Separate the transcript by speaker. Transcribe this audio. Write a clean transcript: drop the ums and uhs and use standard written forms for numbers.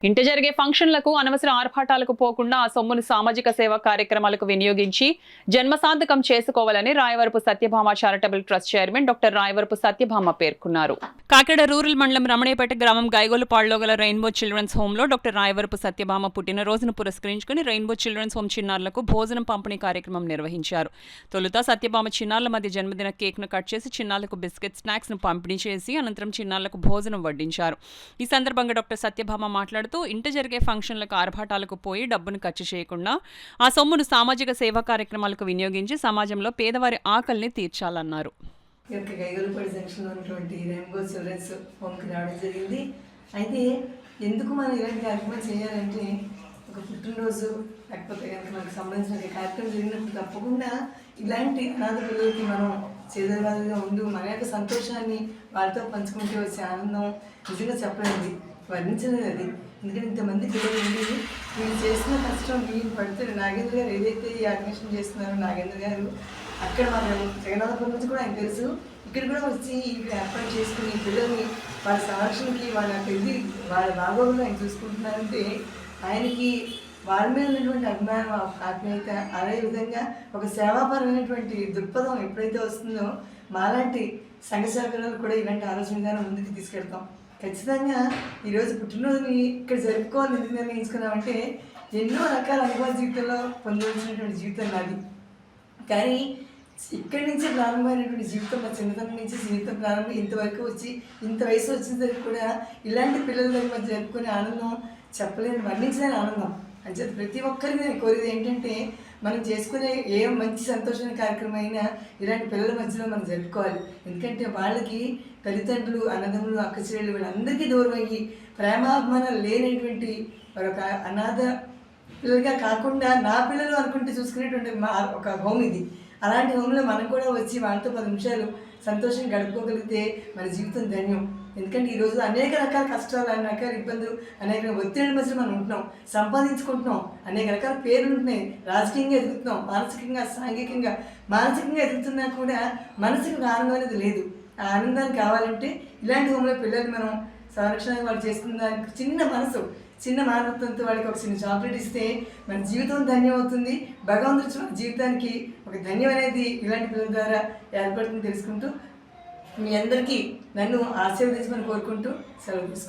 Speaker 1: ఇంటి జరిగే ఫంక్షన్లకు అనవసర ఆర్భాటాలకు పోకుండా ఆ సొమ్మును సామాజిక సేవా కార్యక్రమాలకు వినియోగించి జన్మసార్థకం చేసుకోవాలని Rayavarapu Satyabhama charitable trust chairman doctor Rayavarapu Satyabhama పేర్కొన్నారు. కాకినాడ రూరల్ మండలం రమణేపేట గ్రామం గైగోలుపాడులో గల రెయిన్బో చిల్డ్రన్స్ హోంలో డాక్టర్ రాయవరపు సత్యభామ పుట్టినరోజును పురస్కరించుకుని రెయిన్బో చిల్డ్రన్స్ హోం చిన్నారులకు భోజనం పంపిణీ కార్యక్రమం నిర్వహించారు. తొలుత సత్యభామ చిన్నారుల మధ్య జన్మదిన కేక్ను కట్ చేసి చిన్నారులకు బిస్కెట్ స్నాక్స్ ను పంపిణీ చేసి అనంతరం చిన్నారులకు భోజనం వడ్డించారు. ఈ సందర్భంగా డాక్టర్ సత్యభామ మాట్లాడుతూ ఇంటి జరిగే ఫంక్షన్లకు ఆర్భాటాలకు పోయి డబ్బును ఖర్చు చేయకుండా ఆ సొమ్మును సామాజిక సేవా కార్యక్రమాలకు వినియోగించి సమాజంలో పేదవారి ఆకలిని తీర్చాలన్నారు.
Speaker 2: గైగోలుపాడు జంక్షన్లో ఉన్నటువంటి రెయిన్బో చిల్డ్రన్స్ హోమ్కి రావడం జరిగింది. అయితే ఎందుకు మనం ఇలాంటి కార్యక్రమం చేయాలంటే ఒక పుట్టినరోజు లేకపోతే కనుక మనకు సంబంధించిన కార్యక్రమం జరిగినప్పుడు తప్పకుండా ఇలాంటి అనాథ పిల్లలకి మనం చేదరవాదిగా ఉండి మన యొక్క సంతోషాన్ని వాళ్ళతో పంచుకుంటే వచ్చే ఆనందం నిజంగా చెప్పలేదు, వర్ణించలేదు. అది ఎందుకంటే ఇంతమంది పిల్లలు ఉండి వీళ్ళు చేసిన కష్టం వీళ్ళు పడుతుంది. నాగేంద్ర గారు ఏదైతే ఈ ఆర్గనైజేషన్ చేస్తున్నారో నాగేంద్ర గారు అక్కడ మన జగన్నాథపురం నుంచి కూడా ఆయన తెలుసు, ఇక్కడ కూడా వచ్చి ఇక్కడ ఏర్పాటు చేసుకుని పిల్లల్ని వాళ్ళ సంరక్షణకి వాళ్ళ పెళ్లి వాళ్ళ బాగోగులు ఆయన చూసుకుంటున్నారంటే ఆయనకి వాళ్ళ మీద ఉన్నటువంటి అభిమానం ఆత్మీయత, అదేవిధంగా ఒక సేవాపరమైనటువంటి దృక్పథం ఎప్పుడైతే వస్తుందో మాలాంటి సంఘ సేవకులను కూడా ఇలాంటి ఆలోచన విధానం ముందుకు తీసుకెళ్తాం. ఖచ్చితంగా ఈరోజు పుట్టినరోజుని ఇక్కడ జరుపుకోవాలని ఎందుకు నిర్ణయించుకున్నామంటే ఎన్నో రకాల అనుభవాల జీవితంలో పొందవలసినటువంటి జీవితం నాది. కానీ ఇక్కడి నుంచి ప్రారంభమైనటువంటి జీవితం, మా చిన్నతనం నుంచి జీవితం ప్రారంభం ఇంతవరకు వచ్చి ఇంత వయసు వచ్చేసరికి కూడా ఇలాంటి పిల్లల దగ్గర మధ్య జరుపుకునే ఆనందం చెప్పలేని, వర్ణించలేని ఆనందం. అంచేత ప్రతి ఒక్కరికి నేను కోరేది ఏంటంటే మనం చేసుకునే ఏ మంచి సంతోషమైన కార్యక్రమం అయినా ఇలాంటి పిల్లల మధ్యలో మనం జరుపుకోవాలి. ఎందుకంటే వాళ్ళకి తల్లిదండ్రులు, అన్నదమ్ములు, అక్కచెల్లెళ్ళు వీళ్ళందరికీ దూరం అయ్యి ప్రేమాభిమానాలు లేనటువంటి మరొక అనాథ పిల్లలుగా కాకుండా నా పిల్లలు అనుకుంటే చూసుకునేటువంటి ఒక హోమ్ ఇది. అలాంటి హోమ్లో మనం కూడా వచ్చి వాళ్ళతో 10 నిమిషాలు సంతోషంగా గడుపుకోగలిగితే మన జీవితం ధన్యం. ఎందుకంటే ఈరోజు అనేక రకాల కష్టాలు, అనేక రకాల ఇబ్బందులు, అనేక ఒత్తిడి మధ్య మనం ఉంటున్నాం, సంపాదించుకుంటున్నాం, అనేక రకాల పేర్లు ఉంటున్నాయి, రాజకీయంగా ఎదుగుతున్నాం, మానసికంగా సాంఘికంగా మానసికంగా ఎదుగుతున్నా కూడా మనసుకు ఆనందం అనేది లేదు. ఆ ఆనందాన్ని కావాలంటే ఇలాంటి హోమ్లో పిల్లల్ని మనం సంరక్షణ వాళ్ళు చేసుకున్న దానికి చిన్న మానవత్వంతో వాళ్ళకి ఒక చిన్న చాక్లెట్ ఇస్తే మన జీవితం ధన్యం అవుతుంది. భగవంతుడు జీవితానికి ఒక ధన్యం అనేది ఇలాంటి పిల్లల ద్వారా ఏర్పడుతుందని తెలుసుకుంటూ మీ అందరికీ నన్ను ఆశీర్వదించమని కోరుకుంటూ సెలవు తీసుకుంటాను.